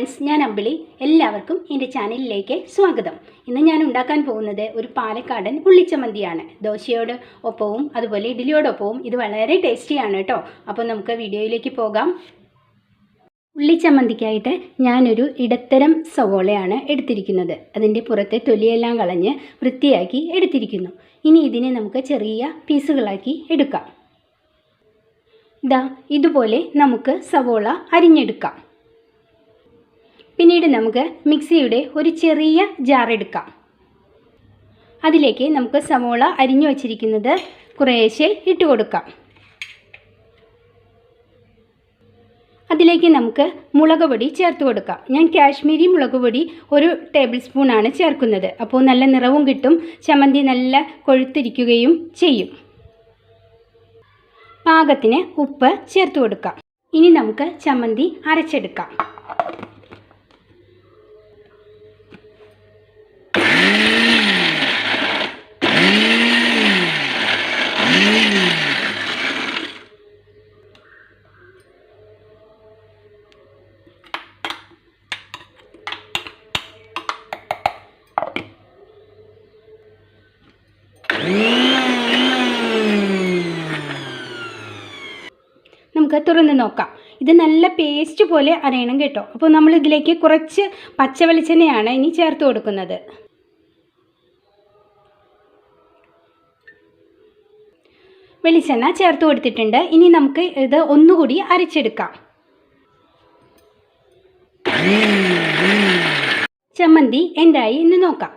Friends, ഞാൻ അമ്പിളി. എല്ലാവർക്കും എൻ്റെ ചാനലിലേക്ക് സ്വാഗതം. ഇന്ന് ഞാൻ ഉണ്ടാക്കാൻ പോകുന്നത് ഒരു പാലക്കാടൻ ഉള്ളിച്ചമ്മന്തിയാണ്. ദോശയോട് ഒപ്പവും അതുപോലെ ഇഡ്ഡലിയോടൊപ്പവും ഇത് വളരെ ടേസ്റ്റിയാണ് കേട്ടോ. അപ്പോൾ നമുക്ക് വീഡിയോയിലേക്ക് പോകാം. ഉള്ളിച്ചമ്മന്തിക്കായിട്ട് ഞാനൊരു ഇടത്തരം സവോളയാണ് എടുത്തിരിക്കുന്നത്. അതിൻ്റെ പുറത്തെ തൊലിയെല്ലാം കളഞ്ഞ് വൃത്തിയാക്കി എടുത്തിരിക്കുന്നു. ഇനി ഇതിനെ നമുക്ക് ചെറിയ പീസുകളാക്കി എടുക്കാം. ഇതുപോലെ നമുക്ക് സവോള അരിഞ്ഞെടുക്കാം. പിന്നീട് നമുക്ക് മിക്സിയുടെ ഒരു ചെറിയ ജാർ എടുക്കാം. അതിലേക്ക് നമുക്ക് സവോള അരിഞ്ഞു വച്ചിരിക്കുന്നത് കുറേശ്ശെ ഇട്ട് കൊടുക്കാം. അതിലേക്ക് നമുക്ക് മുളക് പൊടി ചേർത്ത് കൊടുക്കാം. ഞാൻ കാശ്മീരി മുളക് പൊടി 1 ടേബിൾ സ്പൂണാണ് ചേർക്കുന്നത്. അപ്പോൾ നല്ല നിറവും കിട്ടും, ചമ്മന്തി നല്ല കൊഴുത്തിരിക്കുകയും ചെയ്യും. പാകത്തിന് ഉപ്പ് ചേർത്ത് കൊടുക്കാം. ഇനി നമുക്ക് ചമ്മന്തി അരച്ചെടുക്കാം. നമുക്ക് തുറന്ന് നോക്കാം. ഇത് നല്ല പേസ്റ്റ് പോലെ അരയണം കേട്ടോ. അപ്പോൾ നമ്മൾ ഇതിലേക്ക് കുറച്ച് പച്ച വെളിച്ചെണ്ണയാണ് ഇനി ചേർത്ത് കൊടുക്കുന്നത്. വെളിച്ചെണ്ണ ചേർത്ത് കൊടുത്തിട്ടുണ്ട്. ഇനി നമുക്ക് ഇത് ഒന്നുകൂടി അരച്ചെടുക്കാം. ചമ്മന്തി എന്തായി എന്ന് നോക്കാം.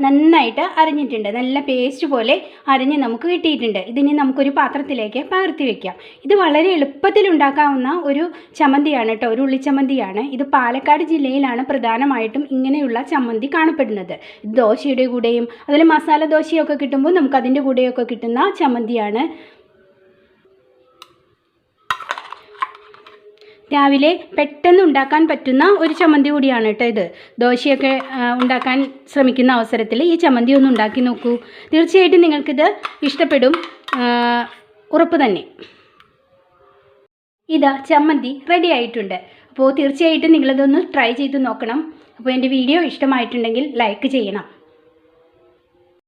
നന്നായിട്ട് അരഞ്ഞിട്ടുണ്ട്. നല്ല പേസ്റ്റ് പോലെ അരഞ്ഞ് നമുക്ക് കിട്ടിയിട്ടുണ്ട്. ഇതിനി നമുക്കൊരു പാത്രത്തിലേക്ക് പകർത്തി വയ്ക്കാം. ഇത് വളരെ എളുപ്പത്തിൽ ഉണ്ടാക്കാവുന്ന ഒരു ചമ്മന്തിയാണ് കേട്ടോ, ഒരു ഉള്ളിച്ചമ്മന്തിയാണ്. ഇത് പാലക്കാട് ജില്ലയിലാണ് പ്രധാനമായിട്ടും ഇങ്ങനെയുള്ള ചമ്മന്തി കാണപ്പെടുന്നത്. ഇത് ദോശയുടെ കൂടെയും അതുപോലെ മസാല ദോശയൊക്കെ കിട്ടുമ്പോൾ നമുക്ക് അതിൻ്റെ കൂടെയൊക്കെ കിട്ടുന്ന ചമ്മന്തിയാണ്. രാവിലെ പെട്ടെന്ന് ഉണ്ടാക്കാൻ പറ്റുന്ന ഒരു ചമ്മന്തി കൂടിയാണ് കേട്ടോ ഇത്. ദോശയൊക്കെ ഉണ്ടാക്കാൻ ശ്രമിക്കുന്ന അവസരത്തിൽ ഈ ചമ്മന്തി ഒന്ന് ഉണ്ടാക്കി നോക്കൂ. തീർച്ചയായിട്ടും നിങ്ങൾക്കിത് ഇഷ്ടപ്പെടും, ഉറപ്പ് തന്നെ. ചമ്മന്തി റെഡി ആയിട്ടുണ്ട്. അപ്പോൾ തീർച്ചയായിട്ടും നിങ്ങളിതൊന്ന് ട്രൈ ചെയ്ത് നോക്കണം. അപ്പോൾ എൻ്റെ വീഡിയോ ഇഷ്ടമായിട്ടുണ്ടെങ്കിൽ ലൈക്ക് ചെയ്യണം.